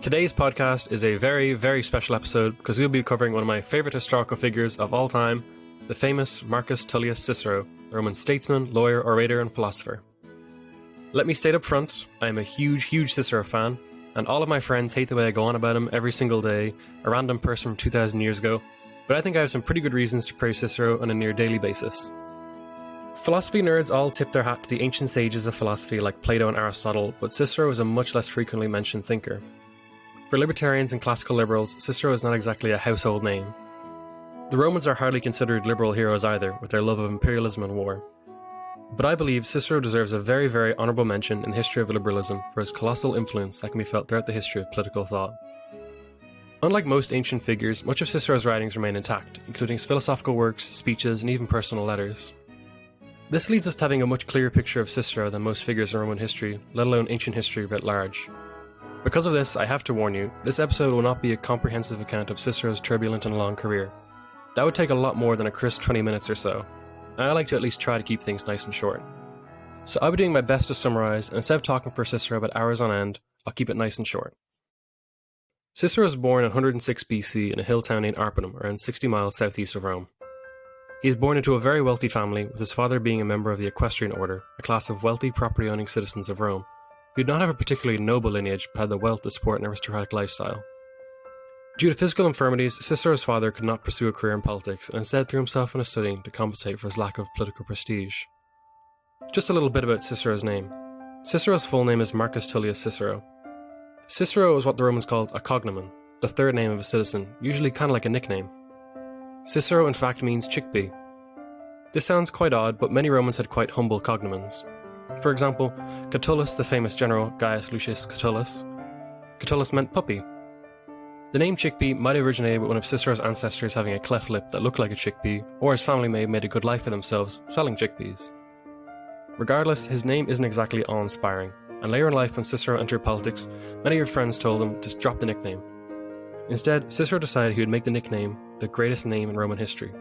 Today's podcast is a very, very special episode because we'll be covering one of my favourite historical figures of all time, the famous Marcus Tullius Cicero, a Roman statesman, lawyer, orator, and philosopher. Let me state up front, I am a huge, huge Cicero fan, and all of my friends hate the way I go on about him every single day, a random person from 2,000 years ago, but I think I have some pretty good reasons to praise Cicero on a near daily basis. Philosophy nerds all tip their hat to the ancient sages of philosophy like Plato and Aristotle, but Cicero is a much less frequently mentioned thinker. For libertarians and classical liberals, Cicero is not exactly a household name. The Romans are hardly considered liberal heroes either, with their love of imperialism and war. But I believe Cicero deserves a very, very honourable mention in the history of liberalism for his colossal influence that can be felt throughout the history of political thought. Unlike most ancient figures, much of Cicero's writings remain intact, including his philosophical works, speeches, and even personal letters. This leads us to having a much clearer picture of Cicero than most figures in Roman history, let alone ancient history writ large. Because of this, I have to warn you, this episode will not be a comprehensive account of Cicero's turbulent and long career. That would take a lot more than a crisp 20 minutes or so, and I like to at least try to keep things nice and short. So I'll be doing my best to summarise, and instead of talking for Cicero about hours on end, I'll keep it nice and short. Cicero was born in 106 BC in a hill town named Arpinum, around 60 miles southeast of Rome. He is born into a very wealthy family, with his father being a member of the Equestrian Order, a class of wealthy property-owning citizens of Rome, who did not have a particularly noble lineage but had the wealth to support an aristocratic lifestyle. Due to physical infirmities, Cicero's father could not pursue a career in politics and instead threw himself into studying to compensate for his lack of political prestige. Just a little bit about Cicero's name. Cicero's full name is Marcus Tullius Cicero. Cicero is what the Romans called a cognomen, the third name of a citizen, usually kind of like a nickname. Cicero in fact means chickpea. This sounds quite odd, but many Romans had quite humble cognomens. For example, Catullus, the famous general Gaius Lucius Catullus meant puppy. The name chickpea might have originated with one of Cicero's ancestors having a cleft lip that looked like a chickpea, or his family may have made a good life for themselves selling chickpeas. Regardless, his name isn't exactly awe-inspiring, and later in life when Cicero entered politics, many of his friends told him to drop the nickname. Instead, Cicero decided he would make the nickname the greatest name in Roman history.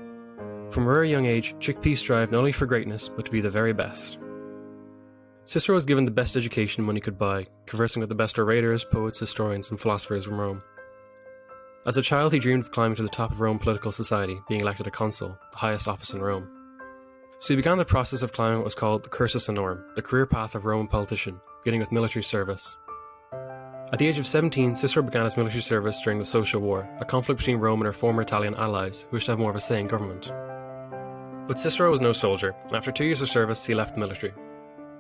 From a very young age, chickpeas strive not only for greatness, but to be the very best. Cicero was given the best education money could buy, conversing with the best orators, poets, historians, and philosophers from Rome. As a child, he dreamed of climbing to the top of Roman political society, being elected a consul, the highest office in Rome. So he began the process of climbing what was called the cursus honorum, the career path of a Roman politician, beginning with military service. At the age of 17, Cicero began his military service during the Social War, a conflict between Rome and her former Italian allies, who wished to have more of a say in government. But Cicero was no soldier, and after 2 years of service, he left the military.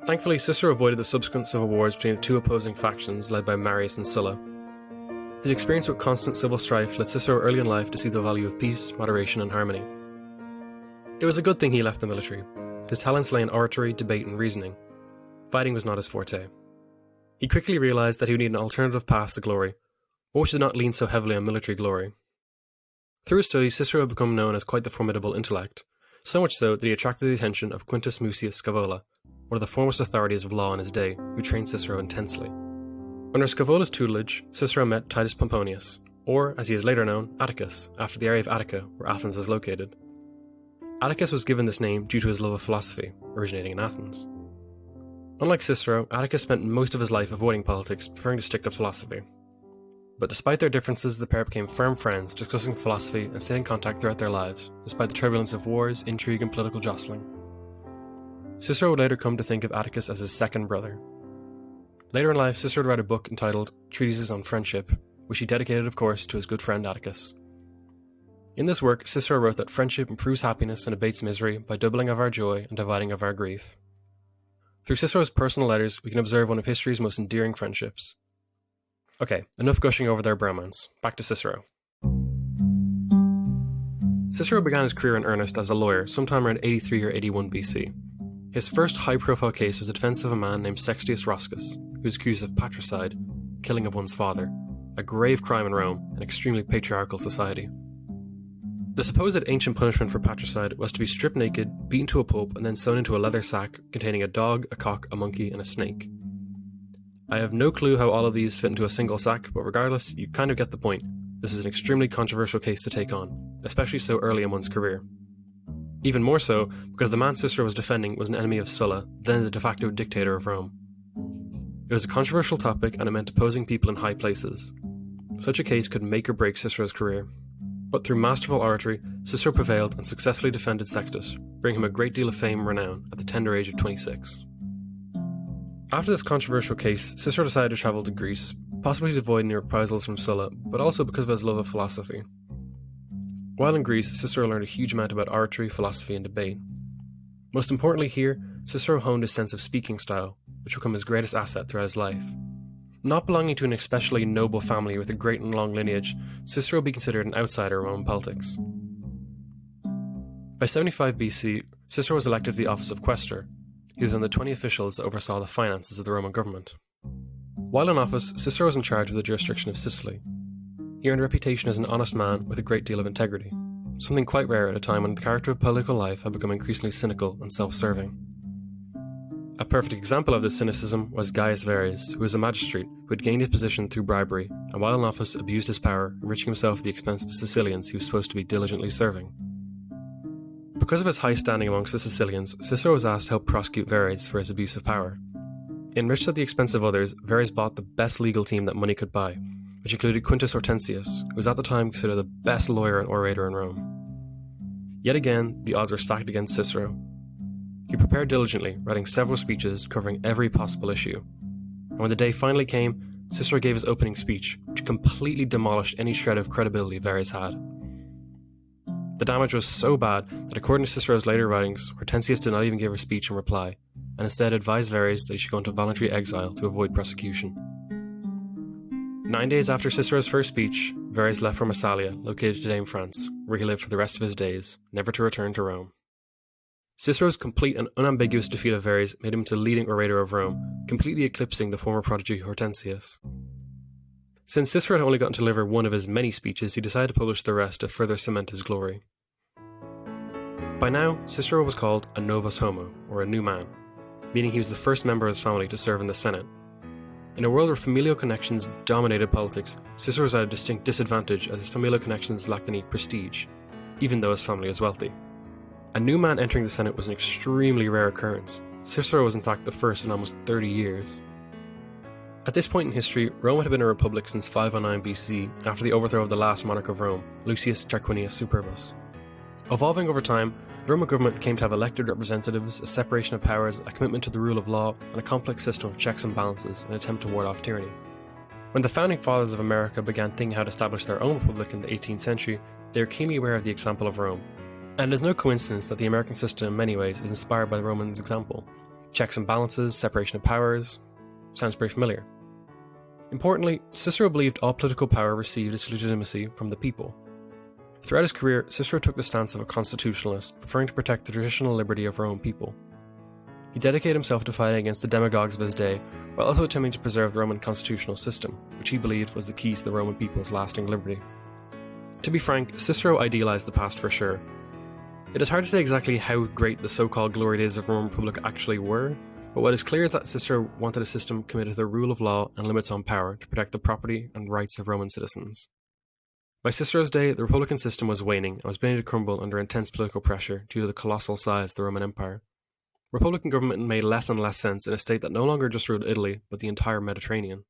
Thankfully, Cicero avoided the subsequent civil wars between the two opposing factions led by Marius and Sulla. His experience with constant civil strife led Cicero early in life to see the value of peace, moderation, and harmony. It was a good thing he left the military. His talents lay in oratory, debate, and reasoning. Fighting was not his forte. He quickly realised that he would need an alternative path to glory, one which did not lean so heavily on military glory. Through his studies, Cicero had become known as quite the formidable intellect, so much so that he attracted the attention of Quintus Mucius Scavola, one of the foremost authorities of law in his day, who trained Cicero intensely. Under Scavola's tutelage, Cicero met Titus Pomponius, or, as he is later known, Atticus, after the area of Attica, where Athens is located. Atticus was given this name due to his love of philosophy, originating in Athens. Unlike Cicero, Atticus spent most of his life avoiding politics, preferring to stick to philosophy. But despite their differences, the pair became firm friends, discussing philosophy and staying in contact throughout their lives, despite the turbulence of wars, intrigue, and political jostling. Cicero would later come to think of Atticus as his second brother. Later in life, Cicero would write a book entitled Treatises on Friendship, which he dedicated, of course, to his good friend Atticus. In this work, Cicero wrote that friendship improves happiness and abates misery by doubling of our joy and dividing of our grief. Through Cicero's personal letters, we can observe one of history's most endearing friendships. Okay, enough gushing over their bromance. Back to Cicero. Cicero began his career in earnest as a lawyer sometime around 83 or 81 BC. His first high-profile case was the defense of a man named Sextius Roscus, who was accused of patricide, killing of one's father, a grave crime in Rome, an extremely patriarchal society. The supposed ancient punishment for patricide was to be stripped naked, beaten to a pulp, and then sewn into a leather sack containing a dog, a cock, a monkey, and a snake. I have no clue how all of these fit into a single sack, but regardless, you kind of get the point. This is an extremely controversial case to take on, especially so early in one's career. Even more so, because the man Cicero was defending was an enemy of Sulla, then the de facto dictator of Rome. It was a controversial topic and it meant opposing people in high places. Such a case could make or break Cicero's career. But through masterful oratory, Cicero prevailed and successfully defended Sextus, bringing him a great deal of fame and renown at the tender age of 26. After this controversial case, Cicero decided to travel to Greece, possibly to avoid any reprisals from Sulla, but also because of his love of philosophy. While in Greece, Cicero learned a huge amount about oratory, philosophy, and debate. Most importantly here, Cicero honed his sense of speaking style, which would become his greatest asset throughout his life. Not belonging to an especially noble family with a great and long lineage, Cicero would be considered an outsider in Roman politics. By 75 BC, Cicero was elected to the office of quaestor. He was one of the 20 officials that oversaw the finances of the Roman government. While in office, Cicero was in charge of the jurisdiction of Sicily. He earned a reputation as an honest man with a great deal of integrity, something quite rare at a time when the character of political life had become increasingly cynical and self-serving. A perfect example of this cynicism was Gaius Verres, who was a magistrate who had gained his position through bribery and while in office abused his power, enriching himself at the expense of the Sicilians he was supposed to be diligently serving. Because of his high standing amongst the Sicilians, Cicero was asked to help prosecute Verres for his abuse of power. Enriched at the expense of others, Verres bought the best legal team that money could buy, which included Quintus Hortensius, who was at the time considered the best lawyer and orator in Rome. Yet again, the odds were stacked against Cicero. He prepared diligently, writing several speeches covering every possible issue. And when the day finally came, Cicero gave his opening speech, which completely demolished any shred of credibility Verres had. The damage was so bad that according to Cicero's later writings, Hortensius did not even give a speech in reply, and instead advised Verres that he should go into voluntary exile to avoid prosecution. 9 days after Cicero's first speech, Verres left for Massalia, located today in France, where he lived for the rest of his days, never to return to Rome. Cicero's complete and unambiguous defeat of Verres made him into the leading orator of Rome, completely eclipsing the former prodigy Hortensius. Since Cicero had only gotten to deliver one of his many speeches, he decided to publish the rest to further cement his glory. By now, Cicero was called a novus homo, or a new man, meaning he was the first member of his family to serve in the Senate. In a world where familial connections dominated politics, Cicero was at a distinct disadvantage as his familial connections lacked any prestige, even though his family was wealthy. A new man entering the Senate was an extremely rare occurrence. Cicero was in fact the first in almost 30 years. At this point in history, Rome had been a republic since 509 BC after the overthrow of the last monarch of Rome, Lucius Tarquinius Superbus. Evolving over time, the Roman government came to have elected representatives, a separation of powers, a commitment to the rule of law, and a complex system of checks and balances in an attempt to ward off tyranny. When the founding fathers of America began thinking how to establish their own republic in the 18th century, they were keenly aware of the example of Rome. And it is no coincidence that the American system in many ways is inspired by the Romans' example. Checks and balances, separation of powers. Sounds pretty familiar. Importantly, Cicero believed all political power received its legitimacy from the people. Throughout his career, Cicero took the stance of a constitutionalist, preferring to protect the traditional liberty of Roman people. He dedicated himself to fighting against the demagogues of his day, while also attempting to preserve the Roman constitutional system, which he believed was the key to the Roman people's lasting liberty. To be frank, Cicero idealized the past for sure. It is hard to say exactly how great the so-called glory days of the Roman Republic actually were, but what is clear is that Cicero wanted a system committed to the rule of law and limits on power to protect the property and rights of Roman citizens. By Cicero's day, the republican system was waning and was beginning to crumble under intense political pressure due to the colossal size of the Roman Empire. Republican government made less and less sense in a state that no longer just ruled Italy, but the entire Mediterranean.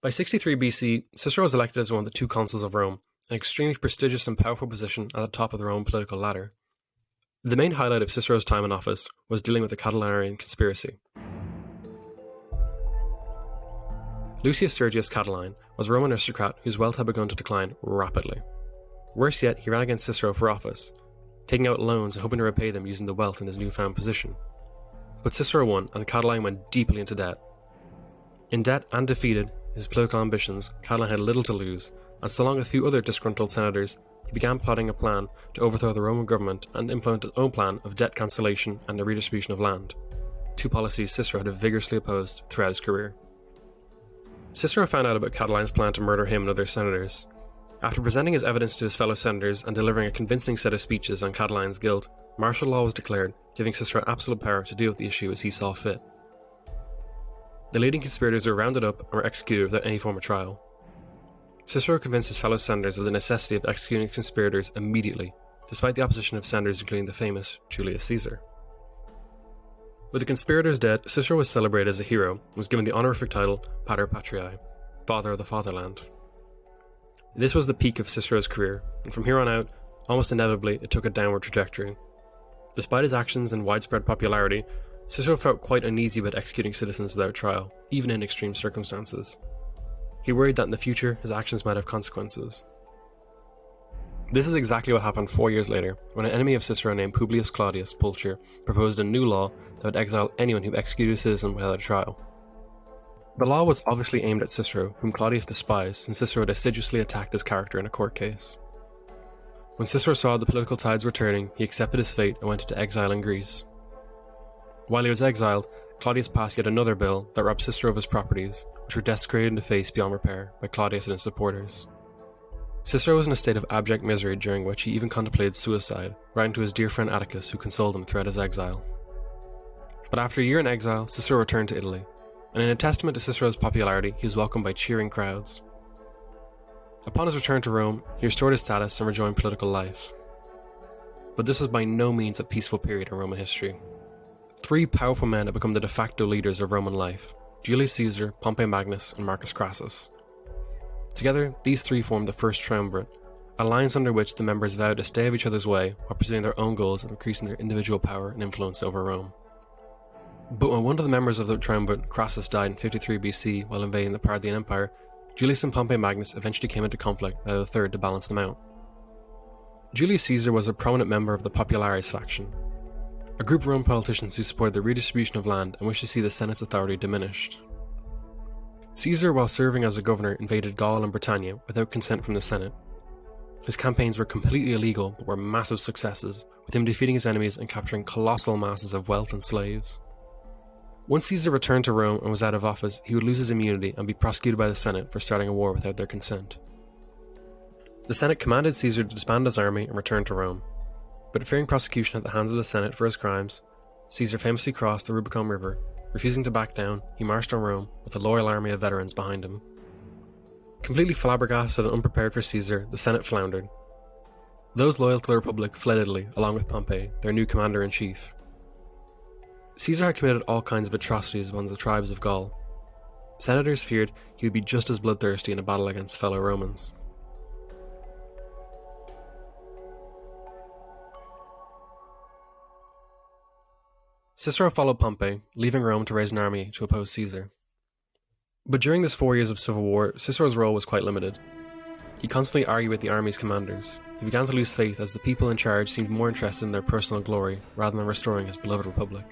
By 63 BC, Cicero was elected as one of the two consuls of Rome, an extremely prestigious and powerful position at the top of the Roman political ladder. The main highlight of Cicero's time in office was dealing with the Catiline conspiracy. Lucius Sergius Cataline was a Roman aristocrat whose wealth had begun to decline rapidly. Worse yet, he ran against Cicero for office, taking out loans and hoping to repay them using the wealth in his newfound position. But Cicero won, and Cataline went deeply into debt. In debt and defeated, his political ambitions, Cataline had little to lose, and so along with a few other disgruntled senators, he began plotting a plan to overthrow the Roman government and implement his own plan of debt cancellation and the redistribution of land, two policies Cicero had vigorously opposed throughout his career. Cicero found out about Cataline's plan to murder him and other senators. After presenting his evidence to his fellow senators and delivering a convincing set of speeches on Cataline's guilt, martial law was declared, giving Cicero absolute power to deal with the issue as he saw fit. The leading conspirators were rounded up and were executed without any form of trial. Cicero convinced his fellow senators of the necessity of executing conspirators immediately, despite the opposition of senators including the famous Julius Caesar. With the conspirators dead, Cicero was celebrated as a hero and was given the honorific title Pater Patriae, Father of the Fatherland. This was the peak of Cicero's career, and from here on out, almost inevitably, it took a downward trajectory. Despite his actions and widespread popularity, Cicero felt quite uneasy about executing citizens without trial, even in extreme circumstances. He worried that in the future, his actions might have consequences. This is exactly what happened 4 years later, when an enemy of Cicero named Publius Claudius Pulcher proposed a new law that would exile anyone who executed a citizen without a trial. The law was obviously aimed at Cicero, whom Claudius despised, since Cicero had assiduously attacked his character in a court case. When Cicero saw the political tides were turning, he accepted his fate and went into exile in Greece. While he was exiled, Claudius passed yet another bill that robbed Cicero of his properties, which were desecrated and defaced beyond repair by Claudius and his supporters. Cicero was in a state of abject misery during which he even contemplated suicide, writing to his dear friend Atticus, who consoled him throughout his exile. But after a year in exile, Cicero returned to Italy, and in a testament to Cicero's popularity, he was welcomed by cheering crowds. Upon his return to Rome, he restored his status and rejoined political life. But this was by no means a peaceful period in Roman history. 3 powerful men had become the de facto leaders of Roman life: Julius Caesar, Pompey Magnus, and Marcus Crassus. Together, these 3 formed the First Triumvirate, an alliance under which the members vowed to stay out of each other's way while pursuing their own goals of increasing their individual power and influence over Rome. But when one of the members of the Triumvirate, Crassus, died in 53 BC while invading the Parthian Empire, Julius and Pompey Magnus eventually came into conflict without a third to balance them out. Julius Caesar was a prominent member of the Populares faction, a group of Roman politicians who supported the redistribution of land and wished to see the Senate's authority diminished. Caesar, while serving as a governor, invaded Gaul and Britannia without consent from the Senate. His campaigns were completely illegal but were massive successes, with him defeating his enemies and capturing colossal masses of wealth and slaves. Once Caesar returned to Rome and was out of office, he would lose his immunity and be prosecuted by the Senate for starting a war without their consent. The Senate commanded Caesar to disband his army and return to Rome, but fearing prosecution at the hands of the Senate for his crimes, Caesar famously crossed the Rubicon River. Refusing to back down, he marched on Rome with a loyal army of veterans behind him. Completely flabbergasted and unprepared for Caesar, the Senate floundered. Those loyal to the Republic fled Italy, along with Pompey, their new commander-in-chief. Caesar had committed all kinds of atrocities among the tribes of Gaul. Senators feared he would be just as bloodthirsty in a battle against fellow Romans. Cicero followed Pompey, leaving Rome to raise an army to oppose Caesar. But during this 4 years of civil war, Cicero's role was quite limited. He constantly argued with the army's commanders. He began to lose faith as the people in charge seemed more interested in their personal glory rather than restoring his beloved republic.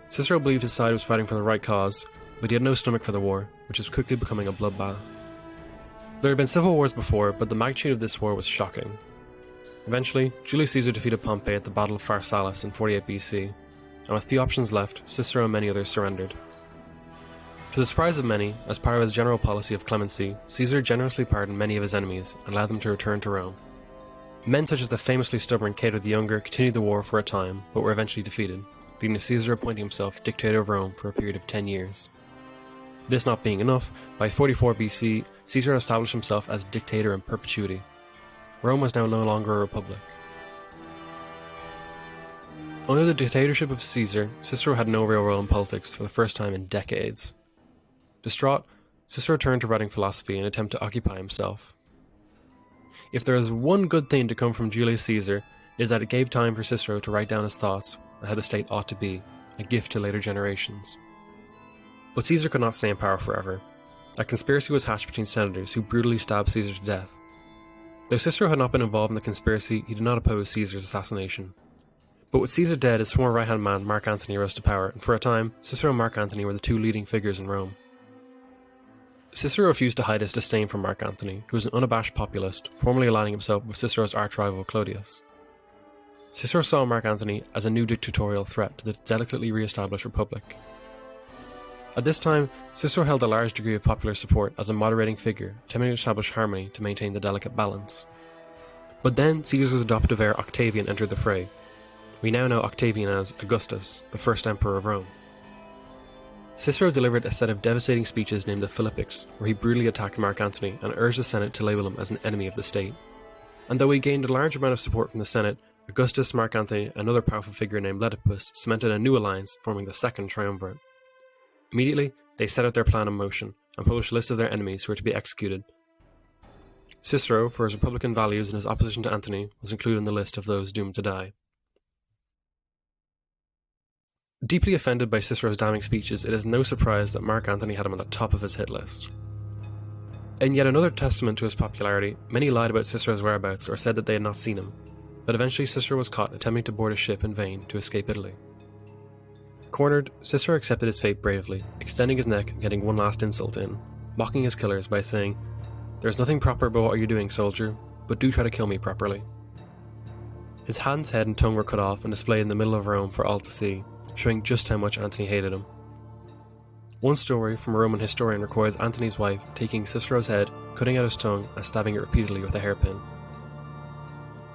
Cicero believed his side was fighting for the right cause, but he had no stomach for the war, which was quickly becoming a bloodbath. There had been civil wars before, but the magnitude of this war was shocking. Eventually, Julius Caesar defeated Pompey at the Battle of Pharsalus in 48 BC, and with few options left, Cicero and many others surrendered. To the surprise of many, as part of his general policy of clemency, Caesar generously pardoned many of his enemies and allowed them to return to Rome. Men such as the famously stubborn Cato the Younger continued the war for a time, but were eventually defeated, leading to Caesar appointing himself dictator of Rome for a period of 10 years. This not being enough, by 44 BC, Caesar had established himself as dictator in perpetuity. Rome was now no longer a republic. Under the dictatorship of Caesar, Cicero had no real role in politics for the first time in decades. Distraught, Cicero turned to writing philosophy in an attempt to occupy himself. If there is one good thing to come from Julius Caesar, it is that it gave time for Cicero to write down his thoughts on how the state ought to be, a gift to later generations. But Caesar could not stay in power forever. A conspiracy was hatched between senators who brutally stabbed Caesar to death. Though Cicero had not been involved in the conspiracy, he did not oppose Caesar's assassination. But with Caesar dead, his former right-hand man Mark Antony rose to power, and for a time, Cicero and Mark Antony were the 2 leading figures in Rome. Cicero refused to hide his disdain for Mark Antony, who was an unabashed populist, formally aligning himself with Cicero's arch-rival Clodius. Cicero saw Mark Antony as a new dictatorial threat to the delicately re-established republic. At this time, Cicero held a large degree of popular support as a moderating figure, attempting to establish harmony to maintain the delicate balance. But then, Caesar's adoptive heir Octavian entered the fray. We now know Octavian as Augustus, the first emperor of Rome. Cicero delivered a set of devastating speeches named the Philippics, where he brutally attacked Mark Antony and urged the Senate to label him as an enemy of the state. And though he gained a large amount of support from the Senate, Augustus, Mark Antony, and another powerful figure named Lentipus cemented a new alliance, forming the Second Triumvirate. Immediately, they set out their plan in motion and published a list of their enemies who were to be executed. Cicero, for his republican values and his opposition to Antony, was included in the list of those doomed to die. Deeply offended by Cicero's damning speeches, it is no surprise that Mark Antony had him at the top of his hit list. In yet another testament to his popularity, many lied about Cicero's whereabouts or said that they had not seen him, but eventually Cicero was caught attempting to board a ship in vain to escape Italy. Cornered, Cicero accepted his fate bravely, extending his neck and getting one last insult in, mocking his killers by saying, "There's nothing proper about what you're doing, soldier, but do try to kill me properly." His hands, head and tongue were cut off and displayed in the middle of Rome for all to see, showing just how much Antony hated him. One story from a Roman historian records Antony's wife taking Cicero's head, cutting out his tongue, and stabbing it repeatedly with a hairpin.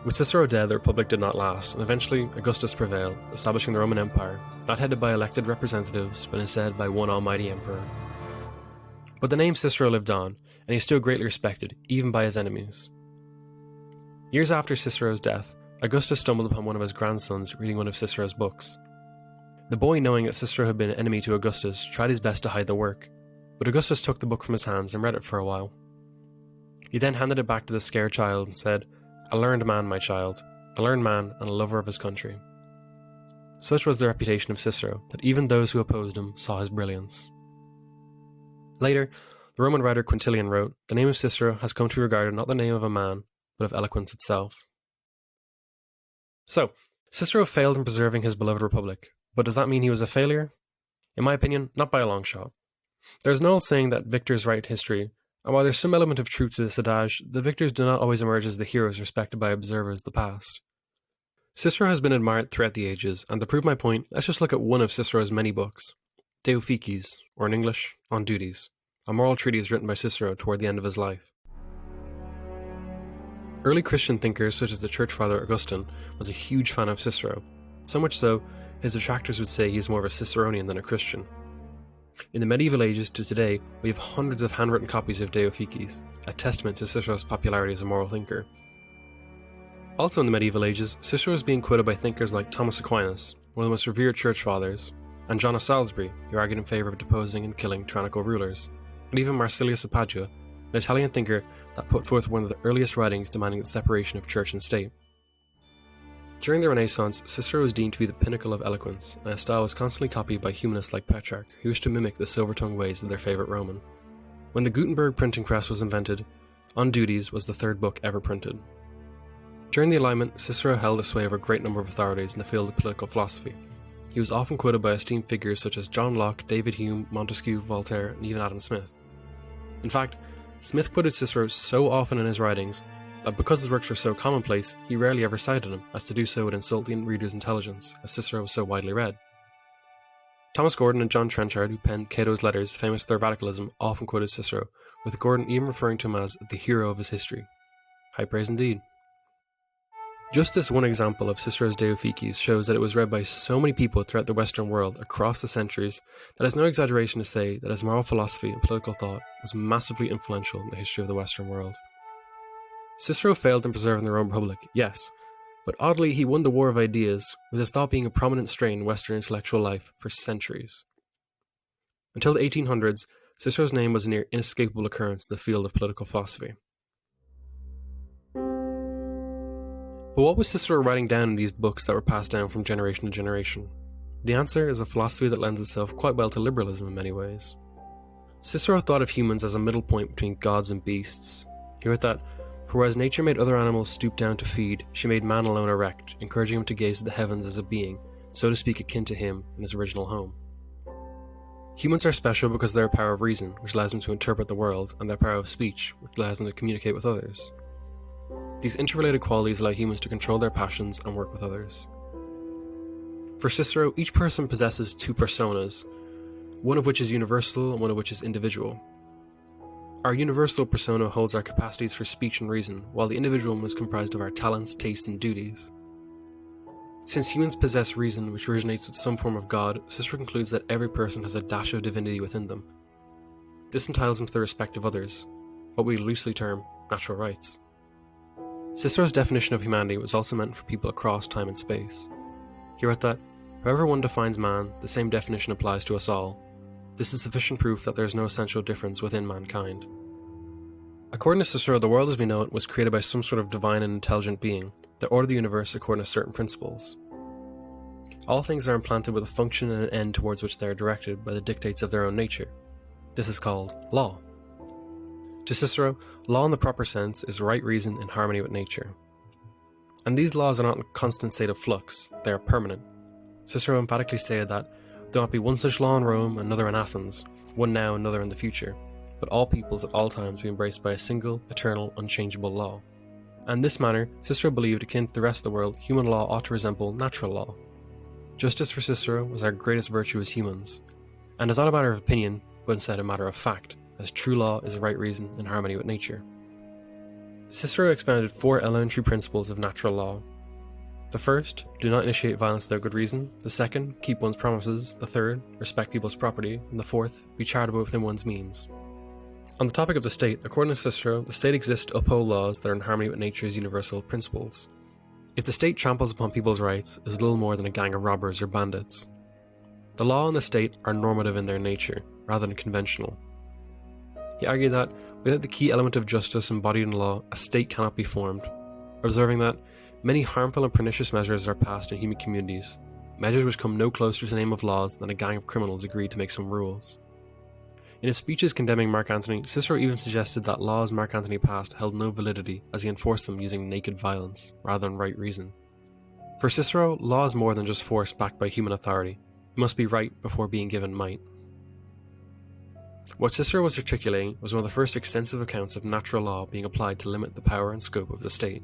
With Cicero dead, the Republic did not last, and eventually Augustus prevailed, establishing the Roman Empire, not headed by elected representatives, but instead by one almighty emperor. But the name Cicero lived on, and he is still greatly respected, even by his enemies. Years after Cicero's death, Augustus stumbled upon one of his grandsons reading one of Cicero's books. The boy, knowing that Cicero had been an enemy to Augustus, tried his best to hide the work, but Augustus took the book from his hands and read it for a while. He then handed it back to the scared child and said, "A learned man, my child, a learned man and a lover of his country." Such was the reputation of Cicero, that even those who opposed him saw his brilliance. Later, the Roman writer Quintilian wrote, "The name of Cicero has come to be regarded not the name of a man, but of eloquence itself." So, Cicero failed in preserving his beloved republic, but does that mean he was a failure? In my opinion, not by a long shot. There's an old saying that victors write history, and while there's some element of truth to this adage, the victors do not always emerge as the heroes respected by observers of the past. Cicero has been admired throughout the ages, and to prove my point, let's just look at one of Cicero's many books, De Officiis, or in English, On Duties, a moral treatise written by Cicero toward the end of his life. Early Christian thinkers such as the church father Augustine was a huge fan of Cicero, so much so, his detractors would say he is more of a Ciceronian than a Christian. In the medieval ages to today, we have hundreds of handwritten copies of De Officiis, a testament to Cicero's popularity as a moral thinker. Also in the medieval ages, Cicero was being quoted by thinkers like Thomas Aquinas, one of the most revered church fathers, and John of Salisbury, who argued in favour of deposing and killing tyrannical rulers, and even Marsilius of Padua, an Italian thinker that put forth one of the earliest writings demanding the separation of church and state. During the Renaissance, Cicero was deemed to be the pinnacle of eloquence, and his style was constantly copied by humanists like Petrarch, who wished to mimic the silver-tongued ways of their favourite Roman. When the Gutenberg printing press was invented, On Duties was the third book ever printed. During the Enlightenment, Cicero held the sway over a great number of authorities in the field of political philosophy. He was often quoted by esteemed figures such as John Locke, David Hume, Montesquieu, Voltaire, and even Adam Smith. In fact, Smith quoted Cicero so often in his writings that because his works were so commonplace, he rarely ever cited him, as to do so would insult the reader's intelligence, as Cicero was so widely read. Thomas Gordon and John Trenchard, who penned Cato's Letters, famous for their radicalism, often quoted Cicero, with Gordon even referring to him as the hero of his history. High praise indeed. Just this one example of Cicero's De Officiis shows that it was read by so many people throughout the Western world across the centuries that it's no exaggeration to say that his moral philosophy and political thought was massively influential in the history of the Western world. Cicero failed in preserving the Roman Republic, yes, but oddly he won the war of ideas, with his thought being a prominent strain in Western intellectual life for centuries. Until the 1800s, Cicero's name was a near inescapable occurrence in the field of political philosophy. But what was Cicero writing down in these books that were passed down from generation to generation? The answer is a philosophy that lends itself quite well to liberalism in many ways. Cicero thought of humans as a middle point between gods and beasts. He wrote that, "For whereas nature made other animals stoop down to feed, she made man alone erect, encouraging him to gaze at the heavens as a being, so to speak akin to him in his original home." Humans are special because of their power of reason, which allows them to interpret the world, and their power of speech, which allows them to communicate with others. These interrelated qualities allow humans to control their passions and work with others. For Cicero, each person possesses two personas, one of which is universal and one of which is individual. Our universal persona holds our capacities for speech and reason, while the individual one is comprised of our talents, tastes, and duties. Since humans possess reason, which originates with some form of God, Cicero concludes that every person has a dash of divinity within them. This entitles them to the respect of others, what we loosely term natural rights. Cicero's definition of humanity was also meant for people across time and space. He wrote that, "However one defines man, the same definition applies to us all. This is sufficient proof that there is no essential difference within mankind." According to Cicero, the world as we know it was created by some sort of divine and intelligent being that ordered the universe according to certain principles. All things are implanted with a function and an end towards which they are directed by the dictates of their own nature. This is called law. To Cicero, law in the proper sense is right reason in harmony with nature. And these laws are not in a constant state of flux, they are permanent. Cicero emphatically stated that there not be one such law in Rome, another in Athens, one now, another in the future, but all peoples at all times be embraced by a single, eternal, unchangeable law. And in this manner, Cicero believed, akin to the rest of the world, human law ought to resemble natural law. Justice for Cicero was our greatest virtue as humans, and is not a matter of opinion, but instead a matter of fact, as true law is right reason in harmony with nature. Cicero expounded 4 elementary principles of natural law. The first, do not initiate violence without good reason. The second, keep one's promises. The third, respect people's property. And the fourth, be charitable within one's means. On the topic of the state, according to Cicero, the state exists to uphold laws that are in harmony with nature's universal principles. If the state tramples upon people's rights, it is little more than a gang of robbers or bandits. The law and the state are normative in their nature, rather than conventional. He argued that, without the key element of justice embodied in law, a state cannot be formed, observing that many harmful and pernicious measures are passed in human communities, measures which come no closer to the name of laws than a gang of criminals agreed to make some rules. In his speeches condemning Mark Antony, Cicero even suggested that laws Mark Antony passed held no validity as he enforced them using naked violence, rather than right reason. For Cicero, law is more than just force backed by human authority. It must be right before being given might. What Cicero was articulating was one of the first extensive accounts of natural law being applied to limit the power and scope of the state.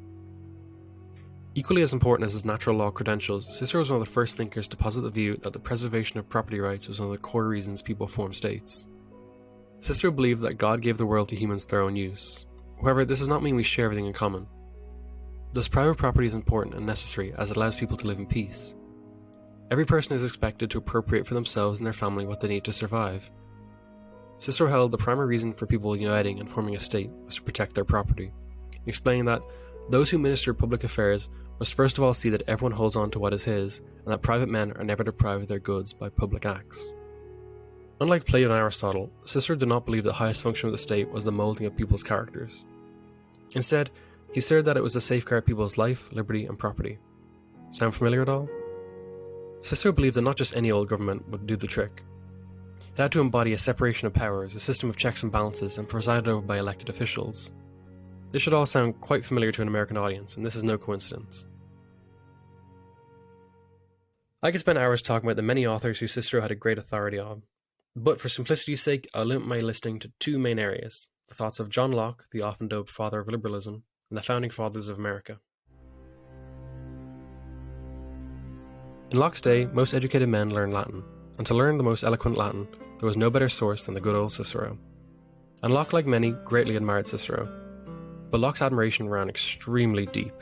Equally as important as his natural law credentials, Cicero was one of the first thinkers to posit the view that the preservation of property rights was one of the core reasons people form states. Cicero believed that God gave the world to humans for their own use. However, this does not mean we share everything in common. Thus, private property is important and necessary as it allows people to live in peace. Every person is expected to appropriate for themselves and their family what they need to survive. Cicero held the primary reason for people uniting and forming a state was to protect their property, explaining that those who minister public affairs must first of all see that everyone holds on to what is his, and that private men are never deprived of their goods by public acts. Unlike Plato and Aristotle, Cicero did not believe the highest function of the state was the molding of people's characters. Instead, he asserted that it was to safeguard people's life, liberty, and property. Sound familiar at all? Cicero believed that not just any old government would do the trick. It had to embody a separation of powers, a system of checks and balances, and presided over by elected officials. This should all sound quite familiar to an American audience, and this is no coincidence. I could spend hours talking about the many authors who Cicero had a great authority on, but for simplicity's sake, I'll limit my listing to 2 main areas: the thoughts of John Locke, the often dubbed father of liberalism, and the founding fathers of America. In Locke's day, most educated men learned Latin, and to learn the most eloquent Latin, there was no better source than the good old Cicero. And Locke, like many, greatly admired Cicero. But Locke's admiration ran extremely deep.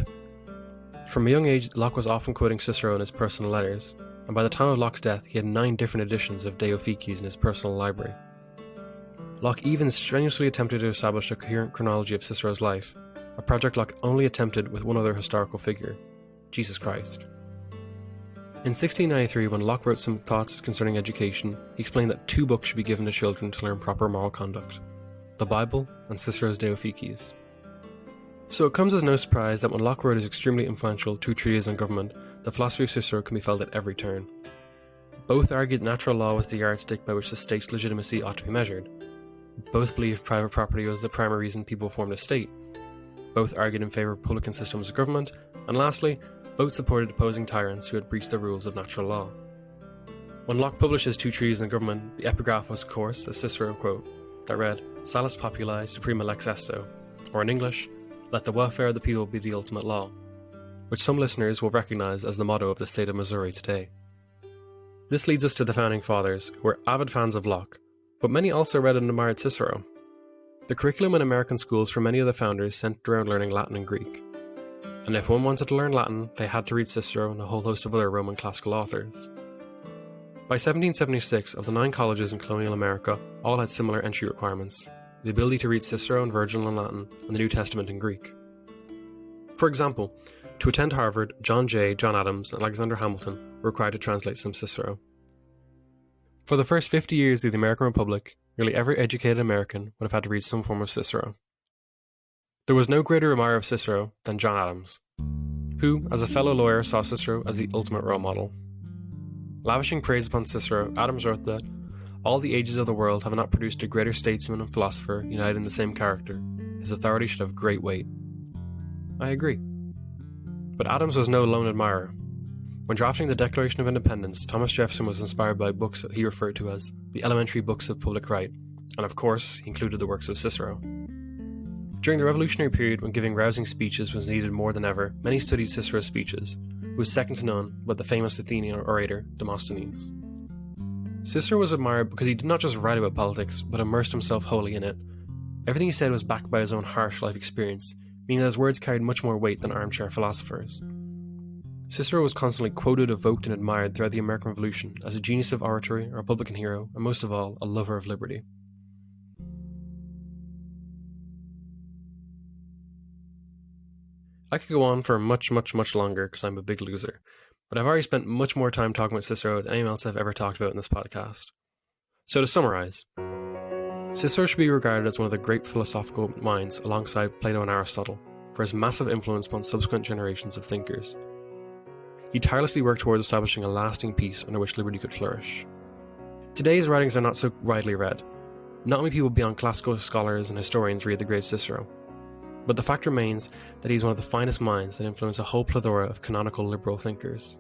From a young age, Locke was often quoting Cicero in his personal letters, and by the time of Locke's death, he had 9 different editions of De Officiis in his personal library. Locke even strenuously attempted to establish a coherent chronology of Cicero's life, a project Locke only attempted with one other historical figure, Jesus Christ. In 1693, when Locke wrote some thoughts concerning education, he explained that 2 books should be given to children to learn proper moral conduct: the Bible and Ciceros De Officiis. So it comes as no surprise that when Locke wrote his extremely influential 2 treatises on government, the philosophy of Cicero can be felt at every turn. Both argued natural law was the yardstick by which the state's legitimacy ought to be measured. Both believed private property was the primary reason people formed a state. Both argued in favour of republican systems of government, and lastly, both supported opposing tyrants who had breached the rules of natural law. When Locke published his 2 treatises on government, the epigraph was, of course, a Cicero quote that read, "Salus populi suprema lex esto," or in English, "Let the welfare of the people be the ultimate law," which some listeners will recognise as the motto of the state of Missouri today. This leads us to the Founding Fathers, who were avid fans of Locke, but many also read and admired Cicero. The curriculum in American schools for many of the founders centered around learning Latin and Greek. And if one wanted to learn Latin, they had to read Cicero and a whole host of other Roman classical authors. By 1776, of the 9 colleges in colonial America, all had similar entry requirements: the ability to read Cicero and Virgil in Latin and the New Testament in Greek. For example, to attend Harvard, John Adams, and Alexander Hamilton were required to translate some Cicero. For the first 50 years of the American Republic, nearly every educated American would have had to read some form of Cicero. There was no greater admirer of Cicero than John Adams, who, as a fellow lawyer, saw Cicero as the ultimate role model. Lavishing praise upon Cicero, Adams wrote that all the ages of the world have not produced a greater statesman and philosopher united in the same character. His authority should have great weight. I agree. But Adams was no lone admirer. When drafting the Declaration of Independence, Thomas Jefferson was inspired by books that he referred to as the elementary books of public right, and of course, he included the works of Cicero. During the Revolutionary period, when giving rousing speeches was needed more than ever, many studied Cicero's speeches, who was second to none but the famous Athenian orator Demosthenes. Cicero was admired because he did not just write about politics, but immersed himself wholly in it. Everything he said was backed by his own harsh life experience, meaning that his words carried much more weight than armchair philosophers. Cicero was constantly quoted, evoked, and admired throughout the American Revolution as a genius of oratory, a Republican hero, and most of all, a lover of liberty. I could go on for much longer because I'm a big loser, but I've already spent much more time talking about Cicero than anyone else I've ever talked about in this podcast. So to summarize, Cicero should be regarded as one of the great philosophical minds alongside Plato and Aristotle for his massive influence upon subsequent generations of thinkers. He tirelessly worked towards establishing a lasting peace under which liberty could flourish. Today's writings are not so widely read. Not many people beyond classical scholars and historians read the great Cicero. But the fact remains that he is one of the finest minds that influenced a whole plethora of canonical liberal thinkers.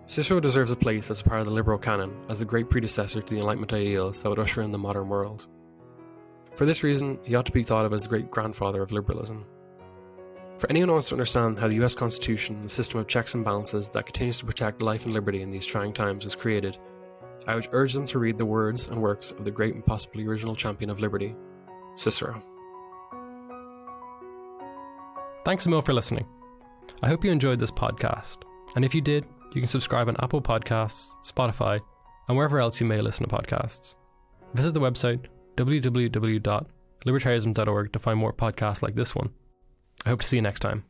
Cicero deserves a place as part of the liberal canon as the great predecessor to the Enlightenment ideals that would usher in the modern world. For this reason, he ought to be thought of as the great grandfather of liberalism. For anyone who wants to understand how the US Constitution, the system of checks and balances that continues to protect life and liberty in these trying times, was created, I would urge them to read the words and works of the great and possibly original champion of liberty, Cicero. Thanks a mil for listening. I hope you enjoyed this podcast, and if you did, you can subscribe on Apple Podcasts, Spotify, and wherever else you may listen to podcasts. Visit the website www.Libertarianism.org to find more podcasts like this one. I hope to see you next time.